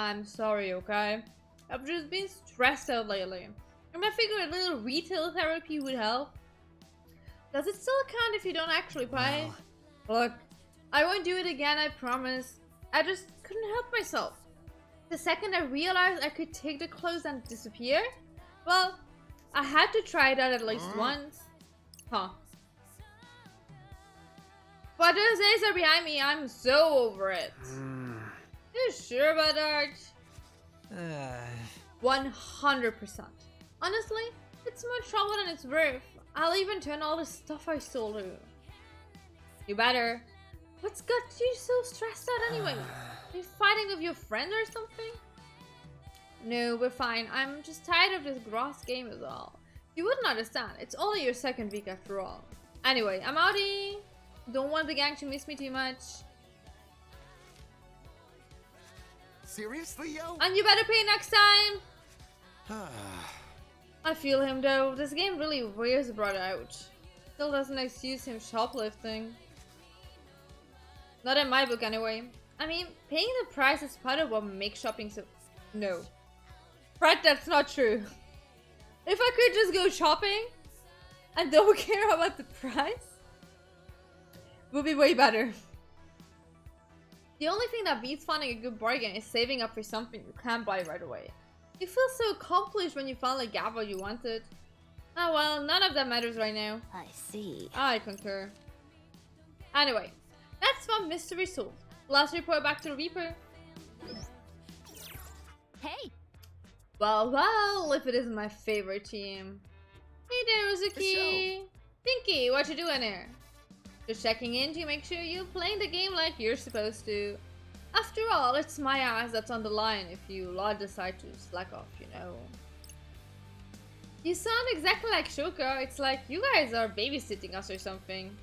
I'm sorry, okay? I've just been stressed out lately. And I figured a little retail therapy would help. Does it still count if you don't actually play? Look, I won't do it again, I promise. I just couldn't help myself. The second I realized I could take the clothes and disappear, well, I had to try it out at least once. Huh. But those days are behind me, I'm so over it. You sure about that? 100%. Honestly, it's more trouble than it's worth. I'll even turn all the stuff I stole to. You better. What's got you so stressed out anyway? Are you fighting with your friend or something? No, we're fine. I'm just tired of this gross game is all. You wouldn't understand. It's only your second week after all. Anyway, I'm outie. Don't want the gang to miss me too much. Seriously, yo? And you better pay next time. I feel him though. This game really wears brother out. Still doesn't excuse him shoplifting. Not in my book anyway. I mean, paying the price is part of what makes shopping so... No. Fred, that's not true. If I could just go shopping and don't care about the price, would be way better. The only thing that beats finding a good bargain is saving up for something you can't buy right away. You feel so accomplished when you finally got what you wanted. Oh well, none of that matters right now. I see. I concur. Anyway, that's one mystery solved. Let's report back to the Reaper. Hey! Well, if it isn't my favorite team. Hey there, Uzuki. Pinky, what you doing here? Just checking in to make sure you're playing the game like you're supposed to. After all, it's my ass that's on the line if you lot decide to slack off, you know. You sound exactly like Shoka. It's like you guys are babysitting us or something.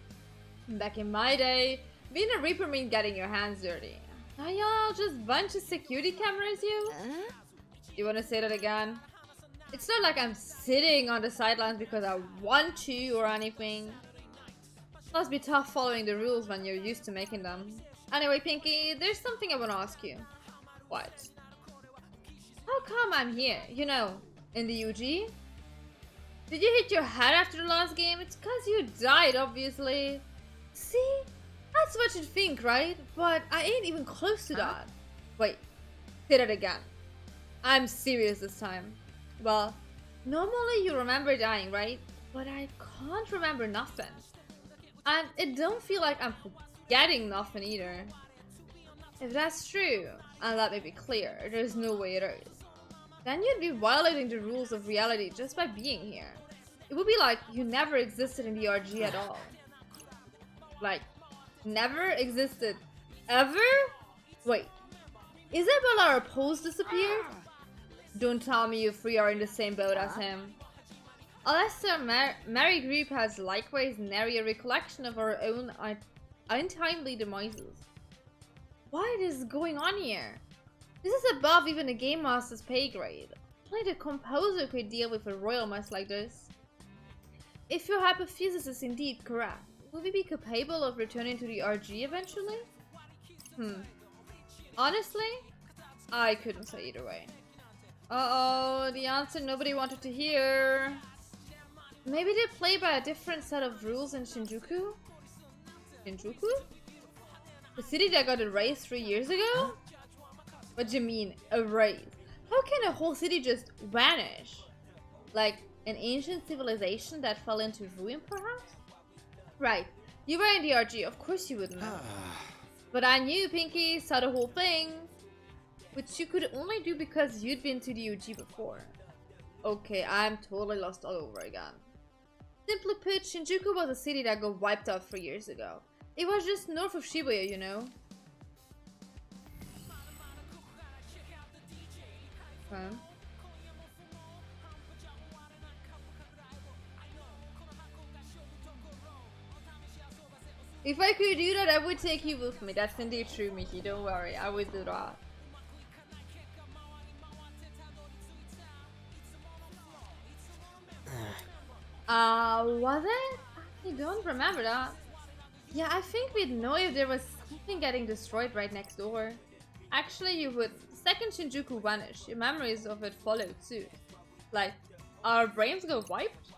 Back in my day, being a Reaper meant getting your hands dirty. Now y'all just bunch of security cameras, you? You wanna say that again? It's not like I'm sitting on the sidelines because I want to or anything. Must be tough following the rules when you're used to making them. Anyway, Pinky, there's something I want to ask you. What? How come I'm here? You know, in the UG? Did you hit your head after the last game? It's cause you died, obviously. See? That's what you'd think, right? But I ain't even close to that. Wait, say that again. I'm serious this time. Well, normally you remember dying, right? But I can't remember nothing. And it don't feel like I'm forgetting nothing either. If that's true, and let me be clear, there's no way it is, then you'd be violating the rules of reality just by being here. It would be like you never existed in the RG at all. Like, never existed. Ever? Wait, Isabella or Pose disappeared? Don't tell me you three are in the same boat as him. Aleister Mary Group has likewise nary a recollection of our own untimely demises. What is going on here? This is above even a Game Master's pay grade. Only the composer could deal with a royal mess like this. If your hypothesis is indeed correct, will we be capable of returning to the RG eventually? Honestly, I couldn't say either way. Uh-oh, the answer nobody wanted to hear. Maybe they play by a different set of rules in Shinjuku? Shinjuku? The city that got erased 3 years ago? What do you mean, erased? How can a whole city just vanish? Like an ancient civilization that fell into ruin, perhaps? Right, you were in the RG, of course you would know. But I knew Pinky saw the whole thing, which you could only do because you'd been to the UG before. Okay, I'm totally lost all over again. Simply put, Shinjuku was a city that got wiped out 3 years ago. It was just north of Shibuya, you know. Huh? If I could do that, I would take you with me. That's indeed true, Mickey. Don't worry, I would do that. Was it? I don't remember that. Yeah, I think we'd know if there was something getting destroyed right next door. Actually, you would second Shinjuku vanished, your memories of it followed suit. Like, our brains go wiped?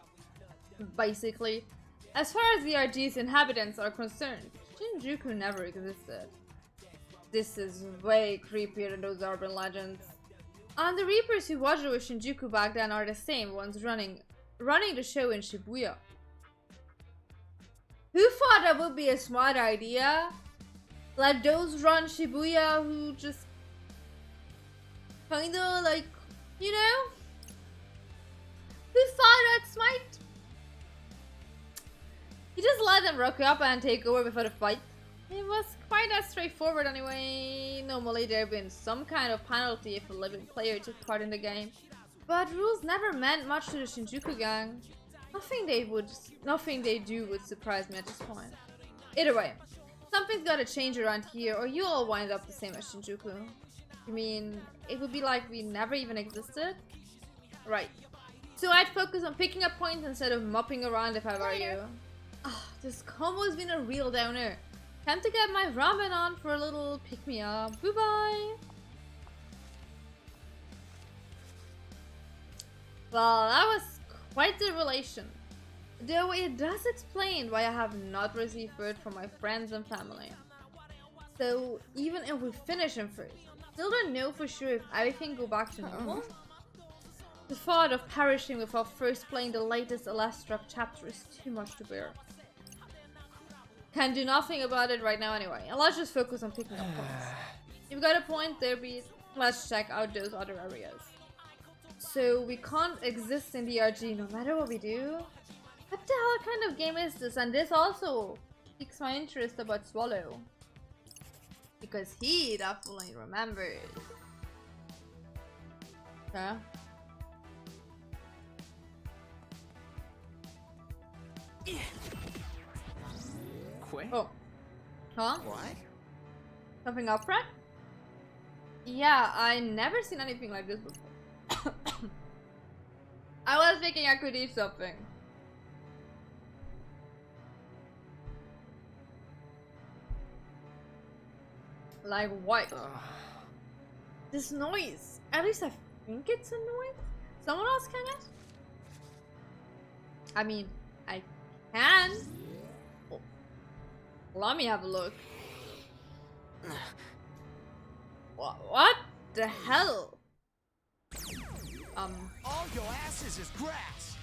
Basically. As far as the RG's inhabitants are concerned, Shinjuku never existed. This is way creepier than those urban legends. And the Reapers who watched over Shinjuku back then are the same ones running the show in Shibuya. Who thought that would be a smart idea? Like those run Shibuya who just kinda like, you know? Who thought that's smart? You just let them rock up and take over before the fight. It was quite as straightforward anyway. Normally there'd been some kind of penalty if a living player took part in the game. But rules never meant much to the Shinjuku gang. Nothing they do would surprise me at this point. Either way, something's gotta change around here or you all wind up the same as Shinjuku. You mean, it would be like we never even existed? Right. So I'd focus on picking up points instead of mopping around if I were you. Oh, this combo's been a real downer. Time to get my ramen on for a little pick-me-up. Bye-bye! Well, that was quite the revelation. Though it does explain why I have not received word from my friends and family. So, even if we finish him first, still don't know for sure if everything go back to normal? The thought of perishing without first playing the latest Alastruck chapter is too much to bear. Can do nothing about it right now anyway, and let's just focus on picking up points. You've got a point there, Beat. Let's check out those other areas. So we can't exist in the RG no matter what we do? What the hell kind of game is this? And this also piques my interest about Swallow. Because he definitely remembers. Okay. Oh. Huh? What? Something up front? Yeah, I never seen anything like this before. I was thinking I could eat something. Like what? This noise. At least I think it's a noise. Someone else can it? I mean, I can. Oh. Let me have a look. What the hell? All your asses is grass.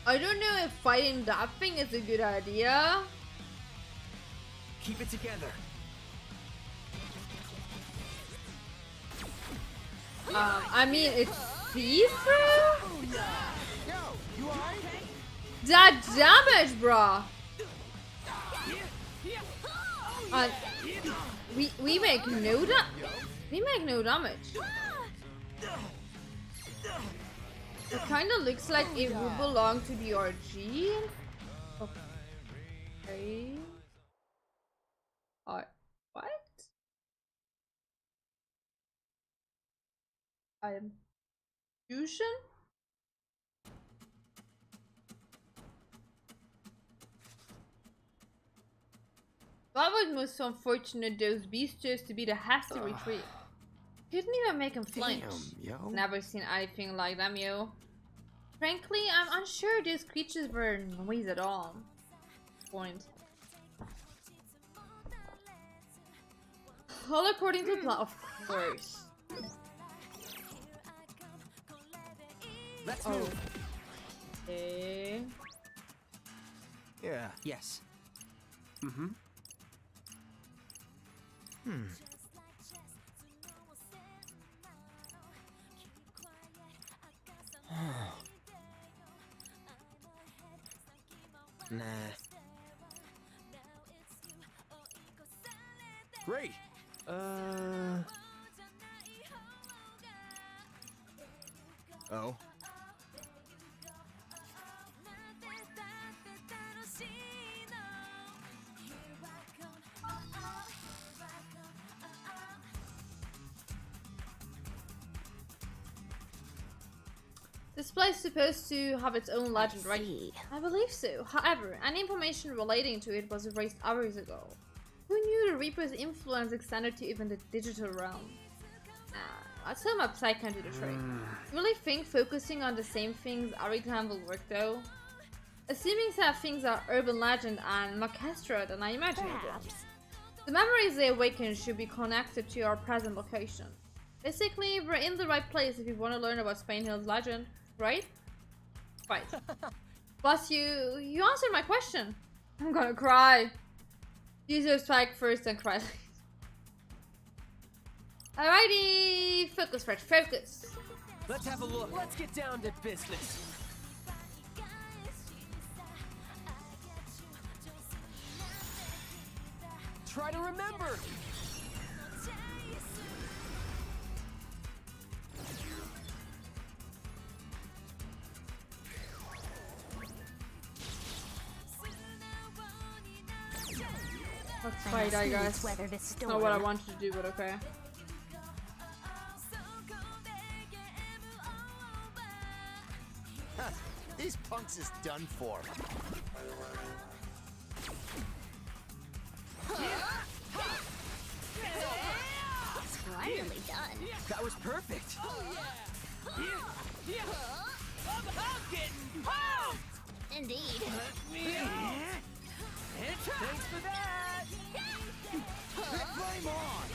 I don't know if fighting that thing is a good idea. Keep it together. I mean, it's see-through? Yo, you alright? That damage, bruh. We make no damage. It kind of looks like it would belong to the RG. Okay. What? Fusion? That was most unfortunate. Those beasts chose to be the hasty retreat. Couldn't even make him flinch. Damn, yo. Never seen anything like them, yo. Frankly, I'm unsure those creatures were noise at all. Point. All according to plan, of course. Let's move. Okay. Yeah. Yes. Mm-hmm. Nah. Great. Oh. This place is supposed to have its own legend, right? I believe so. However, any information relating to it was erased hours ago. Who knew the Reaper's influence extended to even the digital realm? Let's hope my Psy can do the trick. You really think focusing on the same things every time will work though? Assuming that things are urban legend and macastro, then I imagine it will. The memories they awaken should be connected to our present location. Basically, we're in the right place if you want to learn about Spain Hill's legend, right? Right. Plus, you answered my question. I'm gonna cry. Use your strike first and cry later. Alrighty, focus, Fred, focus. Let's have a look. Let's get down to business. Try to remember. Let's fight, I guess. It's not what I wanted to do, but okay. These punks is done for. Finally done. That was perfect. Indeed. Thanks for that. Flame on.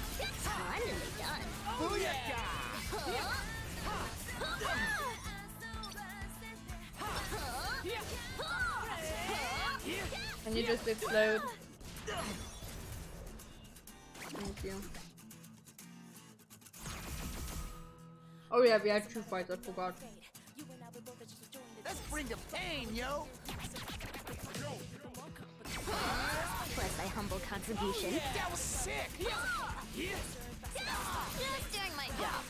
Finally done. Booyaka. Can you just explode? Thank you. Oh yeah, we had 2 fights, I forgot. Let's bring the pain, yo. Plus my humble contribution. That was sick. Just doing my job.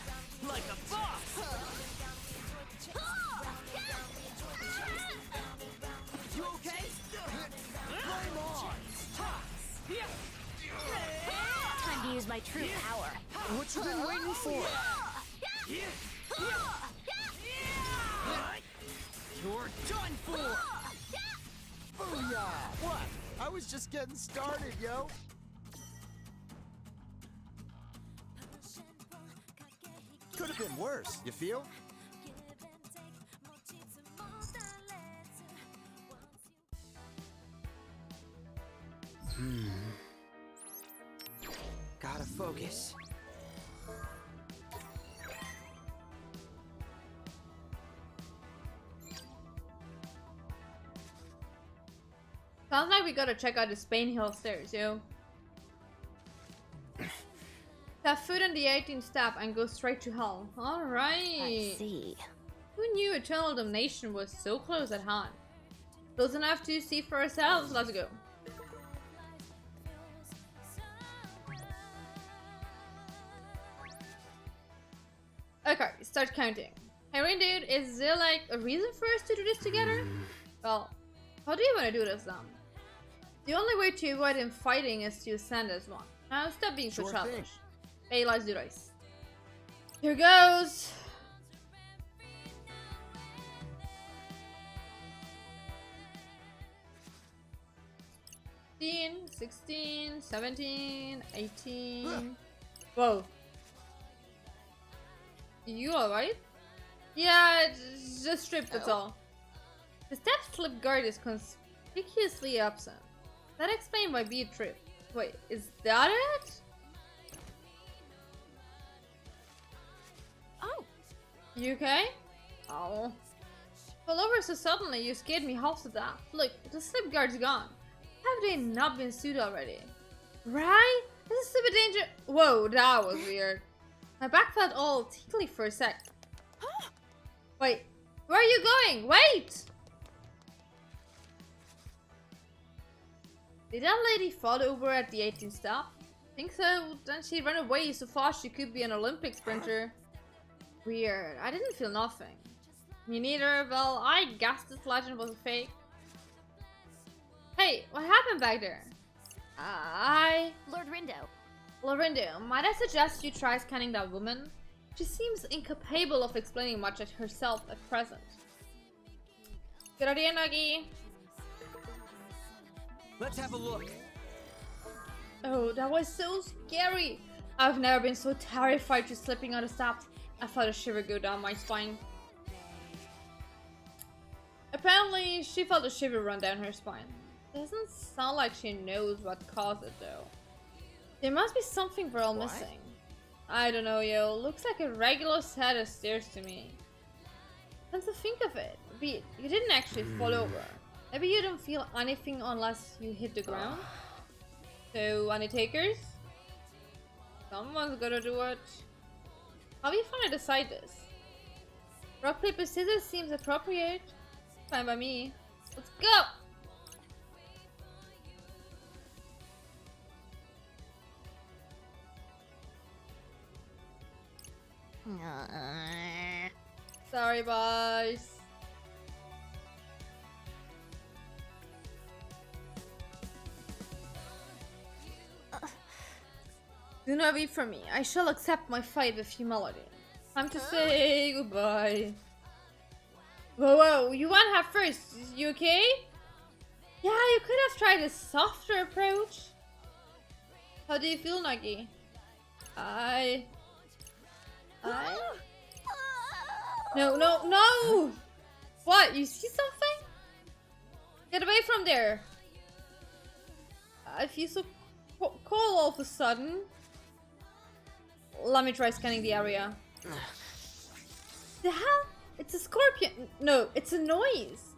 Like a boss. You okay? Flame on. Time to use my true power. What you been waiting for? You're done for. Booyah! What? I was just getting started, yo. Could have been worse, you feel? Gotta focus. Sounds like we gotta check out the Spain Hill stairs, yo. Have food in the 18th step and go straight to hell. Alright. I see. Who knew eternal damnation was so close at hand? Close enough to see for ourselves. Let's go. Okay, start counting. Hey, Rain Dude, is there like a reason for us to do this together? Well, how do you want to do this then? The only way to avoid him fighting is to ascend as one. Now stop being so Sure childish. thing. Hey, let's do this. Here goes. Sixteen, 16, 17, 18. Whoa. You alright? Yeah, it's just stripped, that's all. The step slip guard is conspicuously absent. That explains why B tripped. Wait, is that it? Oh, You okay? Oh. Fell over so suddenly you scared me half to death. Look, the slip guard's gone. Have they not been sued already? Right? This is super danger. Whoa, that was weird. My back felt all tickly for a sec. Wait, where are you going? Wait! Did that lady fall over at the 18th stop? Think so. Then she ran away so fast she could be an Olympic sprinter. Weird. I didn't feel nothing. Me neither. Well, I guess this legend was a fake. Hey, what happened back there? Lord Rindo. Lorindo, might I suggest you try scanning that woman? She seems incapable of explaining much at herself at present. Good idea, Nuggy. Let's have a look. Oh, that was so scary. I've never been so terrified just slipping on the steps. I felt a shiver go down my spine. Apparently, she felt a shiver run down her spine. Doesn't sound like she knows what caused it though. There must be something we're all missing. I don't know, yo. Looks like a regular set of stairs to me. Come to think of it, you didn't actually fall over. Maybe you don't feel anything unless you hit the ground. So, any takers? Someone's gotta do it. How are you gonna decide this? Rock, paper, scissors seems appropriate. Fine by me. Let's go! Sorry, boys. Do not weep for me. I shall accept my fate with humility. Time to say goodbye. Whoa, whoa, you want her first. You okay? Yeah, you could have tried a softer approach. How do you feel, Nagi? I... No, no, no! What? You see something? Get away from there! I feel so cold all of a sudden. Let me try scanning the area. The hell? It's a scorpion. No, it's a noise.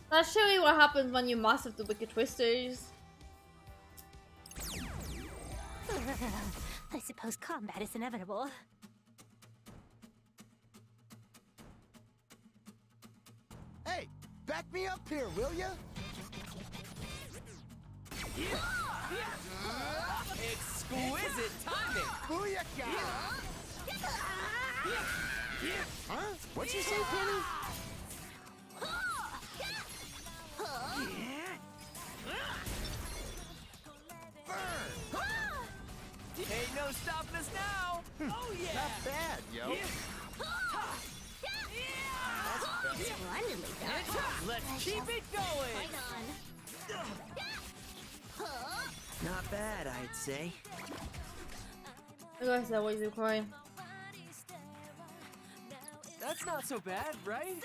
I'll show you what happens when you mess with the wicked twisters. I suppose combat is inevitable. Hey, back me up here, will ya? Exquisite timing! Booyaka! Huh? What'd you say, Penny? Ain't no stopping us now! Oh yeah! Not bad, yo. Splendidly done. Let's keep it going! Right on. Not bad, I'd say. You guys always do crying. That's not so bad, right?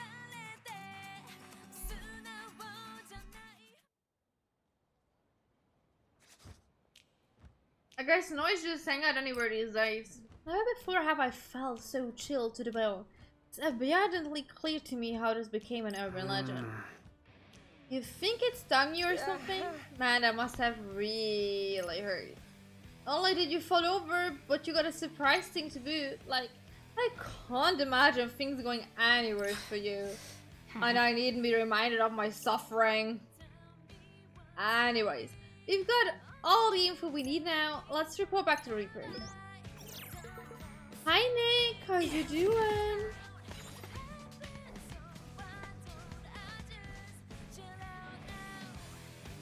I guess noise just hang out anywhere these days. Never before have I felt so chilled to the bone. It's abundantly clear to me how this became an urban legend. You think it stung you or something? Man, that must have really hurt. Not only did you fall over, but you got a surprise thing to boot. Like, I can't imagine things going any worse for you. And I needn't be reminded of my suffering. Anyways, we've got all the info we need now. Let's report back to Reaper. Hi Nick, how you doing?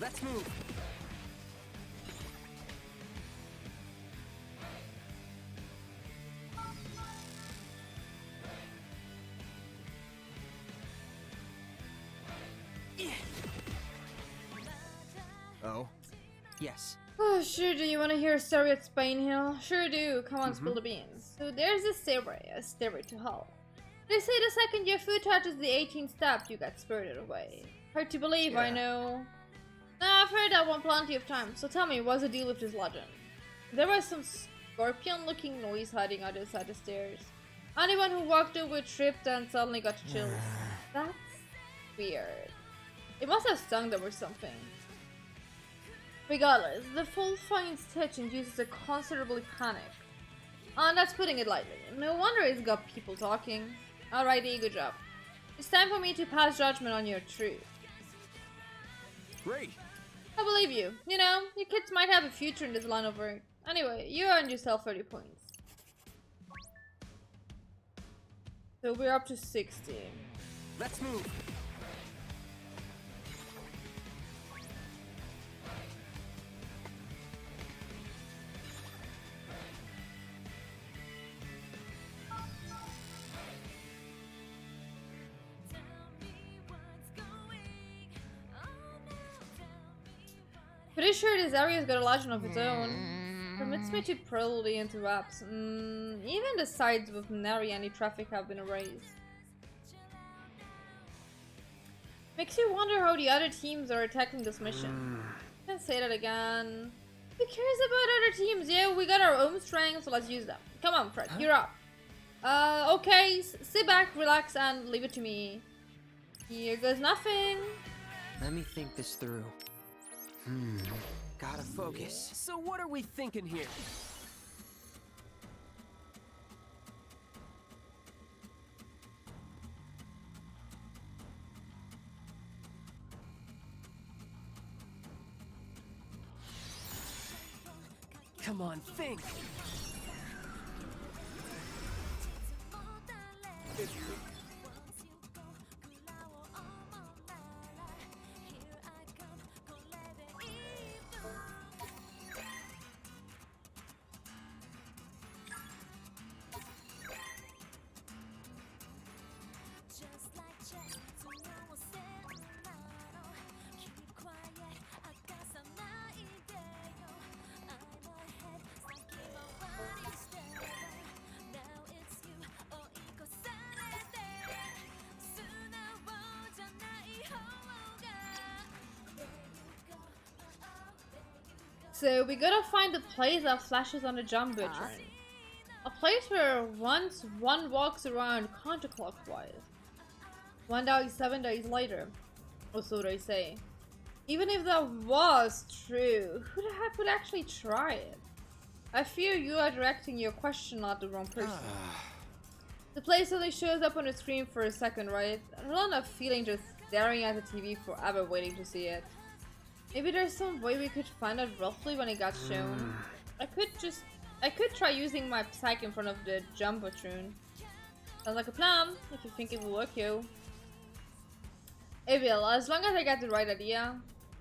Let's move. Oh, yes. Oh, sure do. You want to hear a story at Spain Hill? Sure do. Come on, spill the beans. So there's a stairway to hell. They say the second your foot touches the 18th step, you get spirited away. Hard to believe, I know. Nah, I've heard that one plenty of times. So tell me, what's the deal with this legend? There was some scorpion-looking noise hiding outside the stairs. Anyone who walked over tripped and suddenly got chills. That's weird. It must have stung them or something. Regardless, the full finds Stitch induces a considerable panic. And that's putting it lightly. No wonder it's got people talking. Alrighty, good job. It's time for me to pass judgment on your truth. Great. I believe you. You know, your kids might have a future in this line of work. Anyway, you earned yourself 30 points. So we're up to 60. Let's move. Pretty sure this area's got a legend of its own. Permits me to prowl the interwebs. Even the sites with nary any traffic have been erased. Makes you wonder how the other teams are attacking this mission. Can't say that again. Who cares about other teams? Yeah, we got our own strengths, so let's use them. Come on, Fred, you're up. Okay, sit back, relax, and leave it to me. Here goes nothing. Let me think this through. Gotta focus. So what are we thinking here? Come on, think! So we gotta find the place that flashes on the jumbotron. A place where once one walks around counterclockwise. 1 day, 7 days later. Or so they say. Even if that was true, who the heck would actually try it? I fear you are directing your question at the wrong person. The place only shows up on the screen for a second, right? I'm not a feeling just staring at the TV forever waiting to see it. Maybe there's some way we could find out roughly when it got shown. I could try using my psych in front of the jumbotron. Sounds like a plan, if you think it will work, yo. It will, as long as I get the right idea.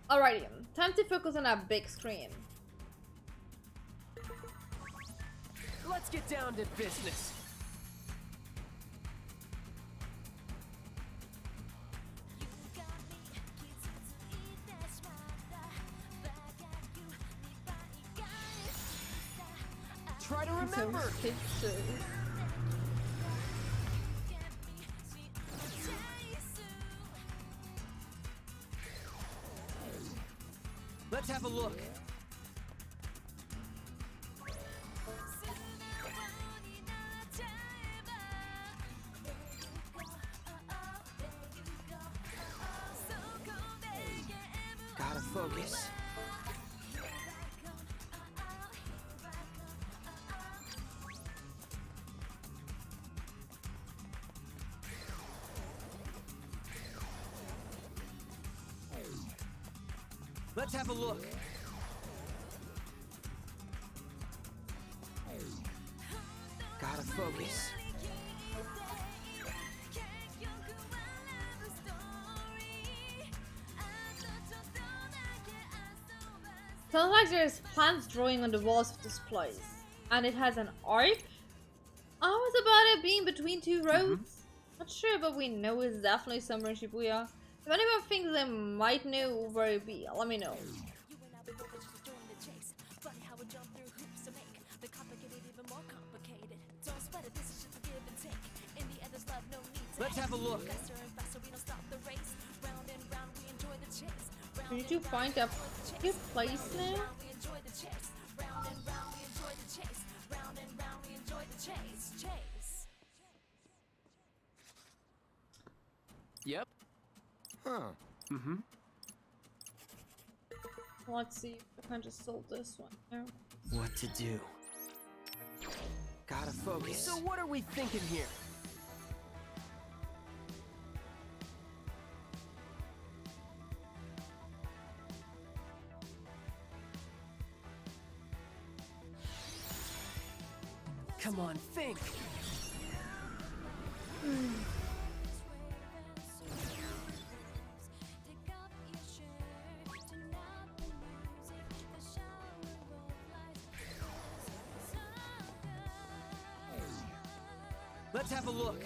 Alrighty, time to focus on that big screen. Let's get down to business. Try to remember. Let's have a look. Gotta focus. Let's have a look. Gotta focus. Sounds like there's plants drawing on the walls of this place. And it has an arc? I was about it being between two roads. Not sure, but we know it's definitely somewhere in Shibuya. If anyone thinks they might know where it be, let me know. Let's have a look. We need to find a good place now. Yep. Huh. Let's see if I can just solve this one. No. What to do? Gotta focus. So what are we thinking here? Come on, think! Let's have a look.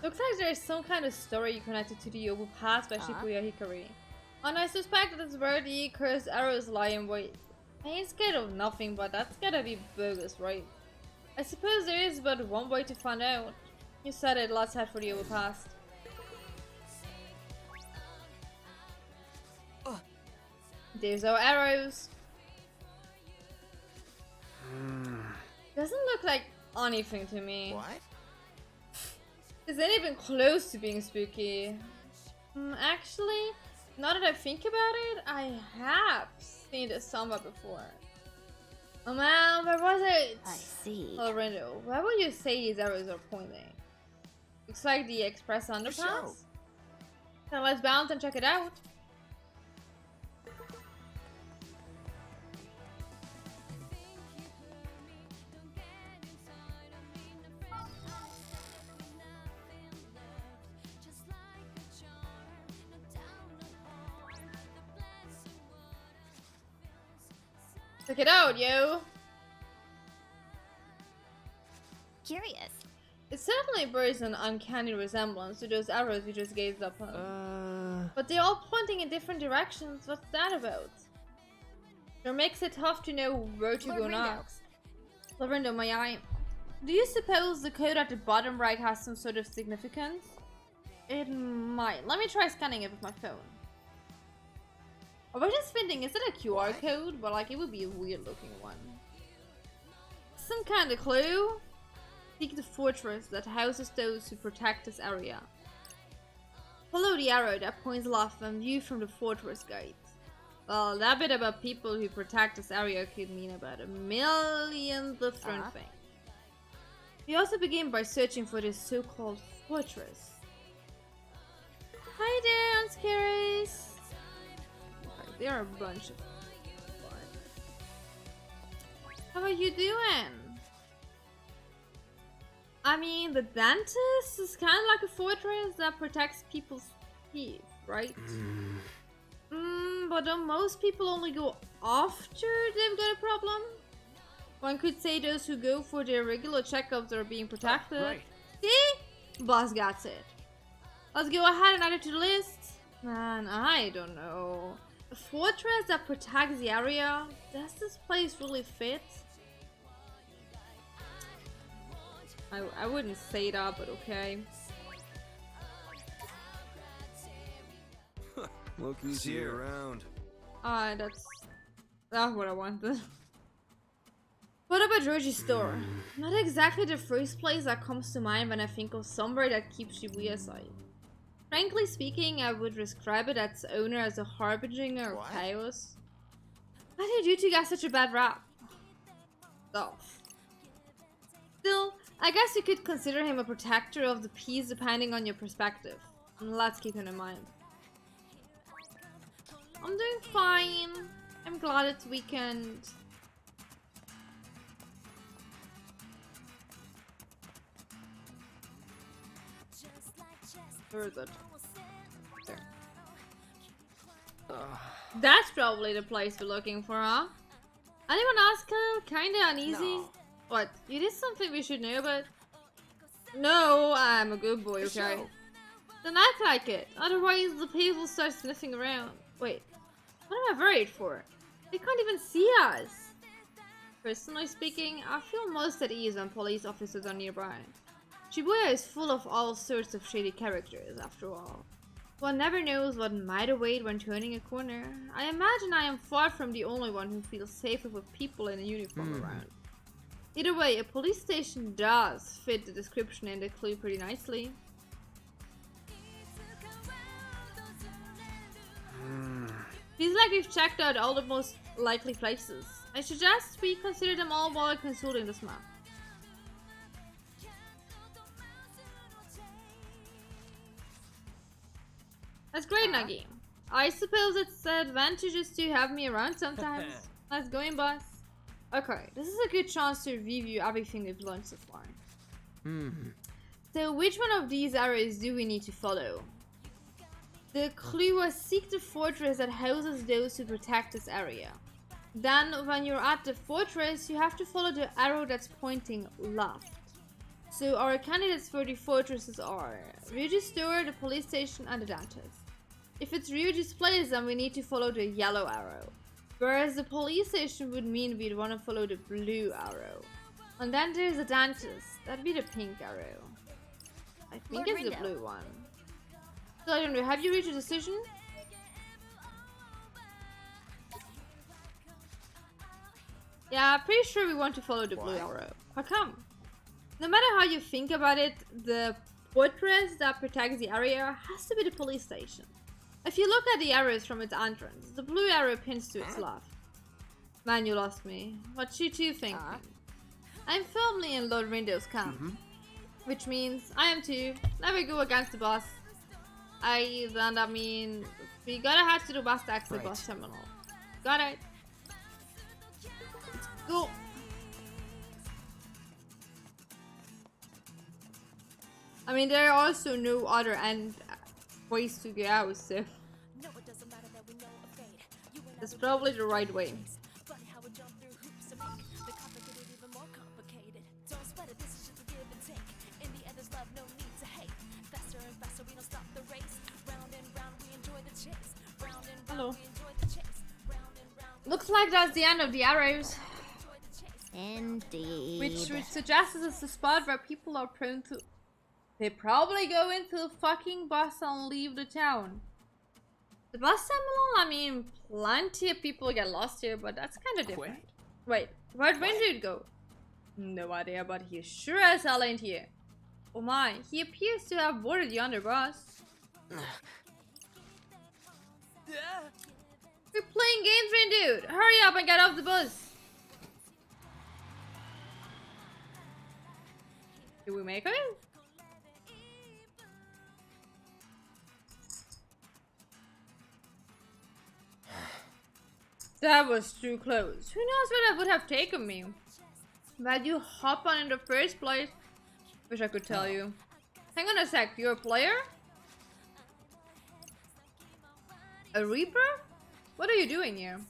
Looks like there's some kind of story connected to the Yobu past by Shibuya Hikari. And I suspect that it's where the cursed arrows lie in wait. I ain't scared of nothing, but that's gotta be bogus, right? I suppose there is but one way to find out. You said it, let's head for the Yobu past. There's our arrows. Doesn't look like anything to me. What? Isn't even close to being spooky. Actually, now that I think about it, I have seen this somewhere before. Oh man, where was it? I see. Oh, Riddle, where would you say these arrows are pointing? Looks like the express underpass. Then let's bounce and check it out. Check it out, yo! Curious. It certainly bears an uncanny resemblance to those arrows we just gazed upon. But they're all pointing in different directions. What's that about? It makes it tough to know where to go next. Lavrindo, my eye. Do you suppose the code at the bottom right has some sort of significance? It might. Let me try scanning it with my phone. I was just thinking, is it a QR code? But like, it would be a weird looking one. Some kind of clue? Seek the fortress that houses those who protect this area. Follow the arrow that points left and view from the fortress gate. Well, that bit about people who protect this area could mean about a million different things. We also begin by searching for this so-called fortress. Hi there, unscaries! Okay, there are a bunch of fun. How are you doing? I mean, the dentist is kind of like a fortress that protects people's teeth, right? But don't most people only go after they've got a problem? One could say those who go for their regular checkups are being protected. Right. See? Boss got it. Let's go ahead and add it to the list. Man, I don't know. A fortress that protects the area? Does this place really fit? I wouldn't say that, but okay. Look who's here around. That's what I wanted. What about Georgie's store? Not exactly the first place that comes to mind when I think of somewhere that keeps Shibuya aside. Frankly speaking, I would describe it as owner as a harbinger of chaos. Why did you two get such a bad rap? Stuff. Still, I guess you could consider him a protector of the peace depending on your perspective. Let's keep him in mind. I'm doing fine. I'm glad it's weekend. Where is it? There. That's probably the place we're looking for, huh? Anyone else kinda uneasy? No. What? You did something we should know about? No, I'm a good boy, okay? Then act like it. Otherwise, the people start sniffing around. Wait, what am I worried for? They can't even see us. Personally speaking, I feel most at ease when police officers are nearby. Shibuya is full of all sorts of shady characters, after all. One never knows what might await when turning a corner. I imagine I am far from the only one who feels safer with people in a uniform around. Either way, a police station does fit the description and the clue pretty nicely. Feels like we've checked out all the most likely places. I suggest we consider them all while consulting this map. That's great, Nagi. I suppose it's advantageous to have me around sometimes. Let's go in, boss. Okay, this is a good chance to review everything we've learned so far. So which one of these areas do we need to follow? The clue was seek the fortress that houses those who protect this area. Then when you're at the fortress, you have to follow the arrow that's pointing left. So our candidates for the fortresses are Ryuji Store, the police station, and the dentist. If it's Ryuji's place, then we need to follow the yellow arrow. Whereas the police station would mean we'd want to follow the blue arrow. And then there's the dentist. That'd be the pink arrow. I think Lord it's the Rindo. blue one. So I don't know, have you reached a decision? Yeah, pretty sure we want to follow the blue arrow. How come? No matter how you think about it, the fortress that protects the area has to be the police station. If you look at the arrows from its entrance, the blue arrow pins to its left. Man, you lost me. What you two think? I'm firmly in Lord Rindo's camp. Which means I am too. Never go against the boss. Then that means we gotta head to the bus exit Right. bus terminal. Got it. Let's go. I mean, there are also no other end ways to go out, so it's probably the right way. Hello. Looks like that's the end of the arrows. Indeed. Which suggests it's the spot where people are prone to... They probably go into the fucking bus and leave the town. The bus terminal, I mean, plenty of people get lost here, but that's kind of different. Wait, where'd Rindu go? No idea, but he sure as hell ain't here. Oh my, he appears to have boarded the underbus. We're playing games, Rindu! Hurry up and get off the bus! Did we make it? That was too close. Who knows where that would have taken me? Why'd you hop on in the first place? Wish I could tell you. Hang on a sec, you're a player? A Reaper? What are you doing here?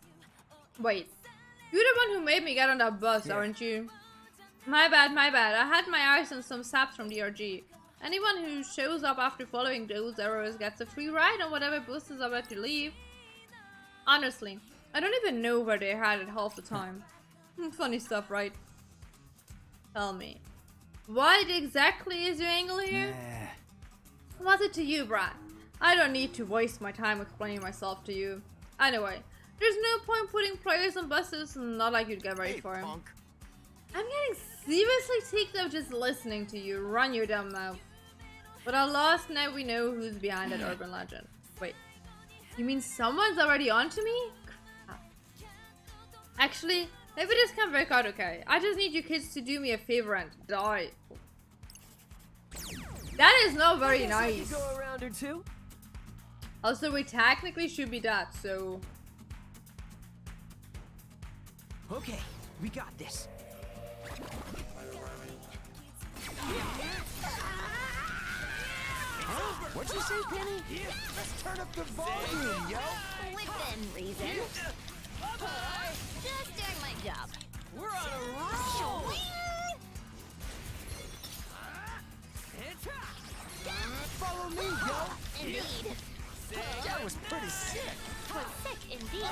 Wait, you're the one who made me get on that bus, aren't you? My bad, my bad. I had my eyes on some saps from DRG. Anyone who shows up after following those arrows gets a free ride on whatever bus is about to leave. Honestly, I don't even know where they're headed half the time. Funny stuff, right? Tell me, what exactly is your angle here? What's it to you, Brad? I don't need to waste my time explaining myself to you. Anyway, there's no point putting players on buses, not like you'd get ready for him. I'm getting seriously ticked of just listening to you run your dumb mouth. But at last, now we know who's behind that urban legend. Wait, you mean someone's already onto me? Crap. Actually, maybe this can work out okay. I just need you kids to do me a favor and die. That is not very nice. Go around or two. Also, we technically should be dead, so... Okay, we got this. What'd you say, Penny? Let's turn up the volume, yo! Within reason. Just doing my job. We're on a roll. Follow me, yo! Indeed. That was pretty sick. Was sick indeed.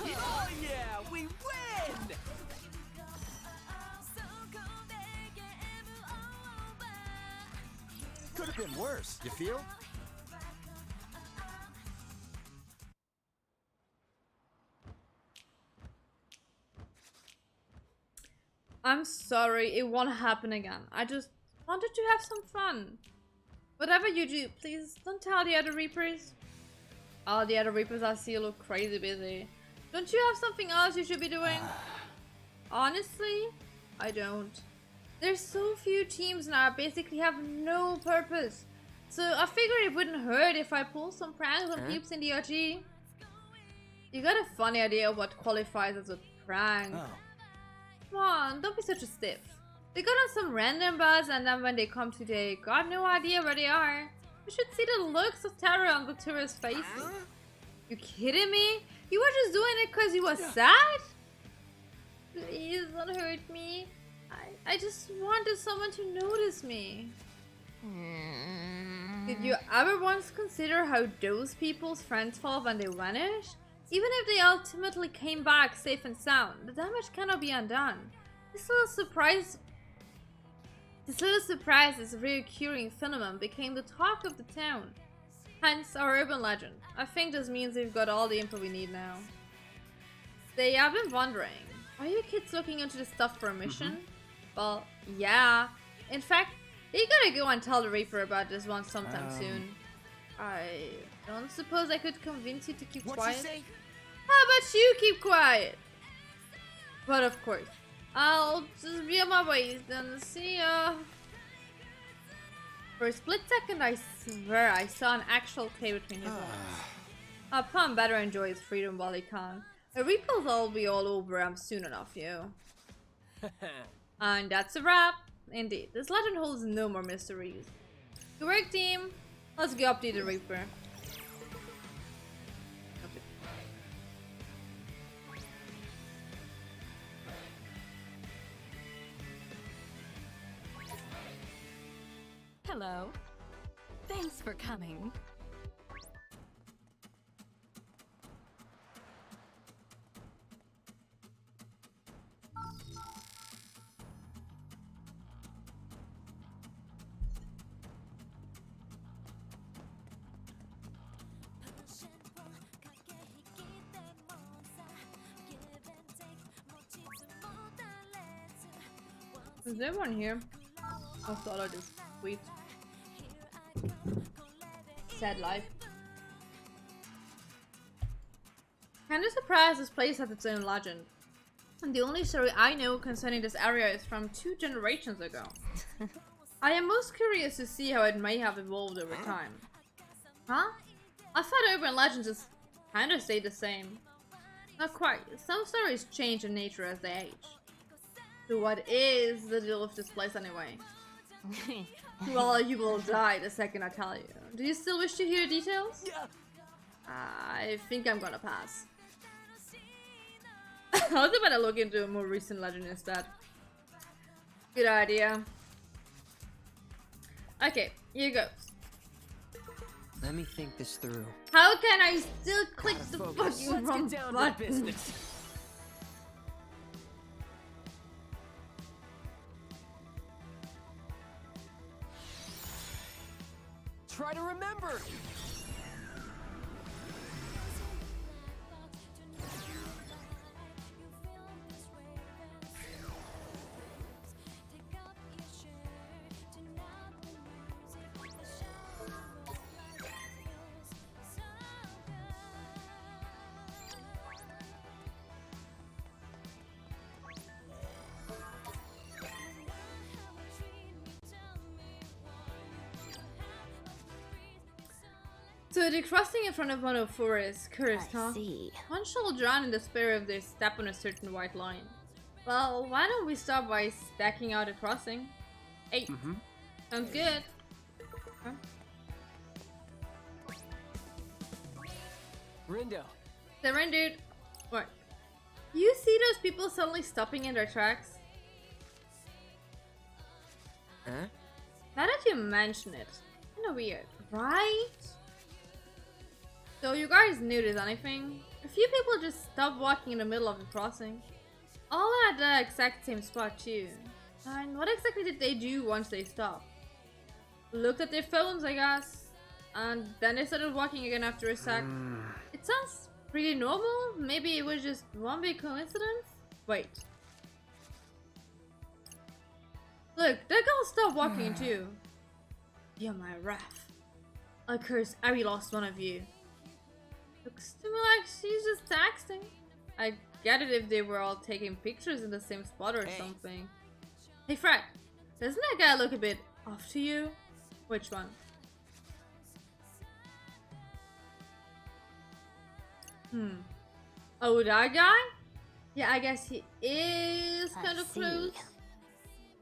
Oh yeah, we win! Could have been worse, you feel? I'm sorry, it won't happen again. I just wanted to have some fun. Whatever you do, please don't tell the other Reapers. All the other Reapers I see look crazy busy. Don't you have something else you should be doing? Honestly, I don't. There's so few teams now, I basically have no purpose. So I figured it wouldn't hurt if I pull some pranks on peeps in the RG. You got a funny idea of what qualifies as a prank. Come on, don't be such a stiff. They got on some random buzz and then when they come today, got no idea where they are. You should see the looks of terror on the tourists' faces. You kidding me? You were just doing it because you were sad? Please don't hurt me. I just wanted someone to notice me. Did you ever once consider how those people's friends fall when they vanish? Even if they ultimately came back safe and sound, the damage cannot be undone. This little surprise, this recurring phenomenon became the talk of the town. Hence our urban legend. I think this means we've got all the info we need now. Say, I've been wondering, are you kids looking into this stuff for a mission? Well, yeah. In fact, you gotta go and tell the Reaper about this one sometime soon. I don't suppose I could convince you to keep quiet. Say? How about you keep quiet? But of course, I'll just be on my way then. See ya. For a split second, I swear I saw an actual play between his legs. Plum better enjoy his freedom while he can. The Reapers will be all over him soon enough, yo. And that's a wrap. Indeed, this legend holds no more mysteries. Good work, team. Let's go update the Reaper. Hello. Thanks for coming. Is there one here? I thought I just sweet. Sad life. Kinda surprised this place has its own legend. And the only story I know concerning this area is from 2 generations ago. I am most curious to see how it may have evolved over time. Huh? I thought urban legends just kinda stayed the same. Not quite. Some stories change in nature as they age. So what is the deal with this place anyway? Well, you will die the second I tell you. Do you still wish to hear details? Yeah. I think I'm gonna pass. I also better look into a more recent legend instead. Good idea. Okay, here goes. Let me think this through. How can I still click the Focus. fucking Let's wrong get down button? to business. Try to remember. So the crossing in front of 104 is cursed, huh? I see. One shall drown in despair if they step on a certain white line. Well, why don't we start by stacking out a crossing? 8. Sounds good. Huh? Rindo. Surrendered. What? You see those people suddenly stopping in their tracks? Huh? Now that you mention it, kinda weird, right? So you guys notice anything? A few people just stopped walking in the middle of the crossing. All at the exact same spot too. And what exactly did they do once they stopped? Looked at their phones, I guess. And then they started walking again after a sec. It sounds pretty normal. Maybe it was just one big coincidence? Wait. Look, that girl stopped walking too. You're my wrath. I curse every last one of you. Looks to me like she's just texting. I get it if they were all taking pictures in the same spot or something. Hey Fred, doesn't that guy look a bit off to you? Which one? Oh, that guy? Yeah, I guess he is kind of close.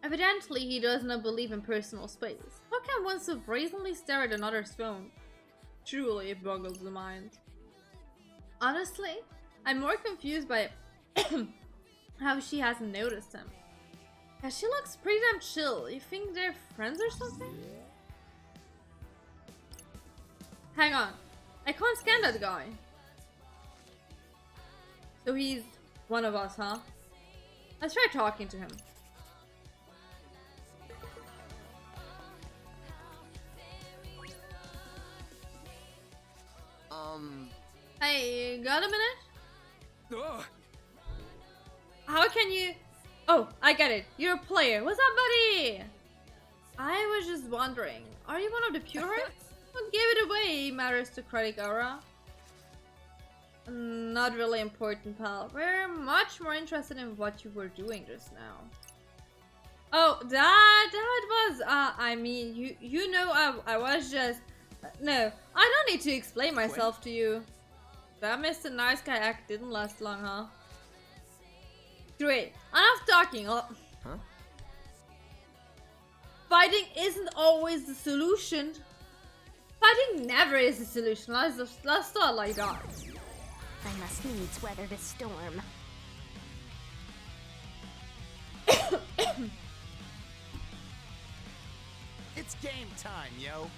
Evidently, he does not believe in personal space. How can one so brazenly stare at another's phone? Truly, it boggles the mind. Honestly, I'm more confused by how she hasn't noticed him. Yeah, she looks pretty damn chill. You think they're friends or something? Hang on. I can't scan that guy. So he's one of us, huh? Let's try talking to him. Hey, got a minute? Ugh. How can you... Oh, I get it. You're a player. What's up, buddy? I was just wondering. Are you one of the purists? What gave it away matters to Credit Aura. Not really important, pal. We're much more interested in what you were doing just now. Oh, that was... I mean, you know, I was just... No, I don't need to explain myself to you. That Mr. Nice Guy act didn't last long, huh? Great. Enough talking. Huh? Fighting isn't always the solution. Fighting never is the solution. Let's start like that. I must needs weather this storm. It's game time, yo.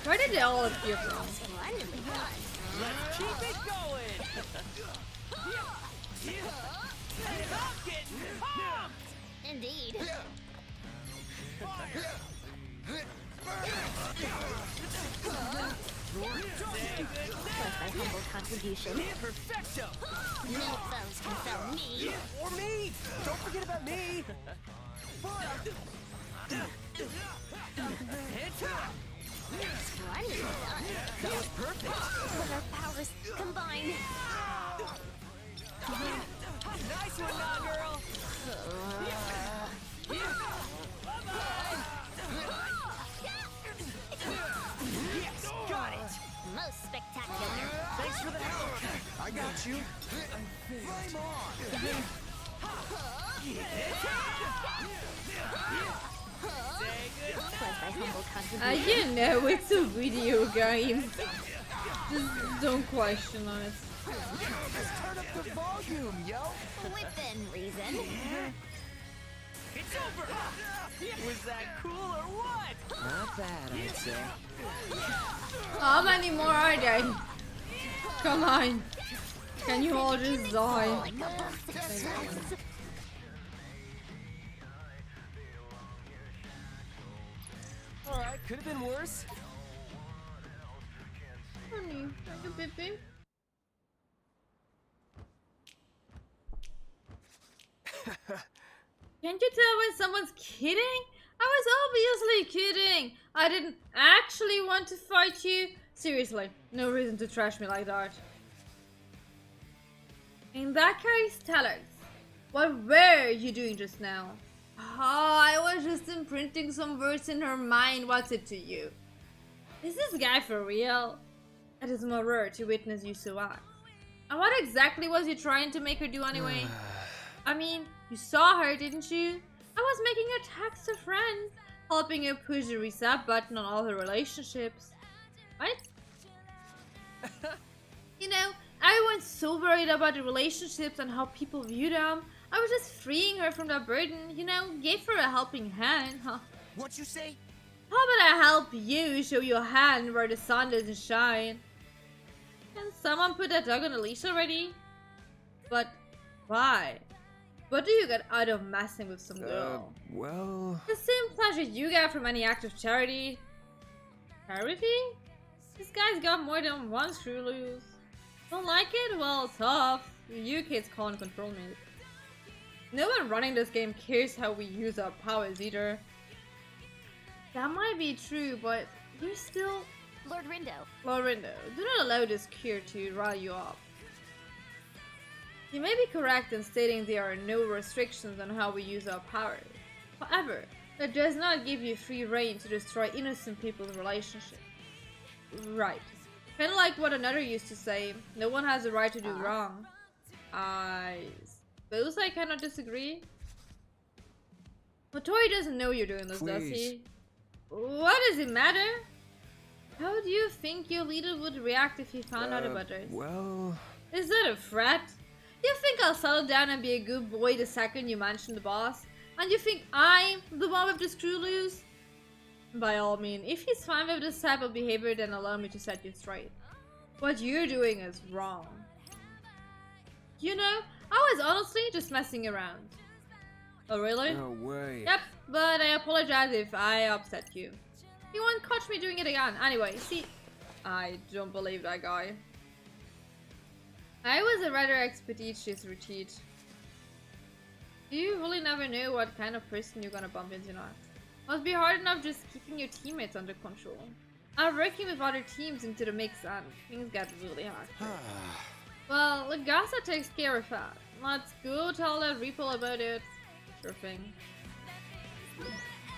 Where did they all appear from? Splendidly done. Let's keep it going. And I'm getting pumped. Indeed. Was my humble contribution. Perfecto. No foes can foul me. Or me! Don't forget about me! Splendidly done. That was perfect! With our powers combined. Nice one, now, girl. Yes, got it. Most spectacular. Thanks for the help! I got you. Flame on. Was my humble contribution. You know, it's a video game. Just don't question it. Let's turn up the volume, yo. Within reason. It's over. Was that cool or what? Not bad, I'd say. How many more are there? Come on. Can you all just die? Like a perfect success. Alright, could have been worse. Honey, are you baby? Can't you tell when someone's kidding? I was obviously kidding. I didn't actually want to fight you. Seriously, no reason to trash me like that. In that case, tell us. What were you doing just now? Oh, I was just imprinting some words in her mind. What's it to you? Is this guy for real? It is more rare to witness you so act. And what exactly was you trying to make her do anyway? I mean, you saw her, didn't you? I was making her text her friends, helping her push the reset button on all her relationships. Right? You know, everyone's so worried about the relationships and how people view them. I was just freeing her from that burden, you know, gave her a helping hand, huh? What you say? How about I help you show your hand where the sun doesn't shine? Can someone put that dog on a leash already? But why? What do you get out of messing with some girl? Well... The same pleasure you get from any act of charity. Charity? This guy's got more than one screw loose. Don't like it? Well, tough. You kids can't control me. No one running this game cares how we use our powers either. That might be true, but you're still... Lord Rindo. Lorindo, do not allow this cure to rile you up. You may be correct in stating there are no restrictions on how we use our powers. However, that does not give you free reign to destroy innocent people's relationships. Right. Kinda like what another used to say, no one has the right to do wrong. I suppose I cannot disagree. Motori doesn't know you're doing this, does he? What does it matter? How do you think your leader would react if he found out about this? Well... Is that a threat? You think I'll settle down and be a good boy the second you mention the boss? And you think I'm the one with the screw loose? By all means, if he's fine with this type of behavior, then allow me to set you straight. What you're doing is wrong. You know, I was honestly just messing around. Oh really? No way. Yep, but I apologize if I upset you. You won't catch me doing it again. Anyway, see, I don't believe that guy. I was a rather expeditious retreat. You really never know what kind of person you're gonna bump into next. Must be hard enough just keeping your teammates under control. I'm working with other teams into the mix and things get really hard. Well, Lagasa takes care of that. Let's go tell that Reaper about it. Sure thing.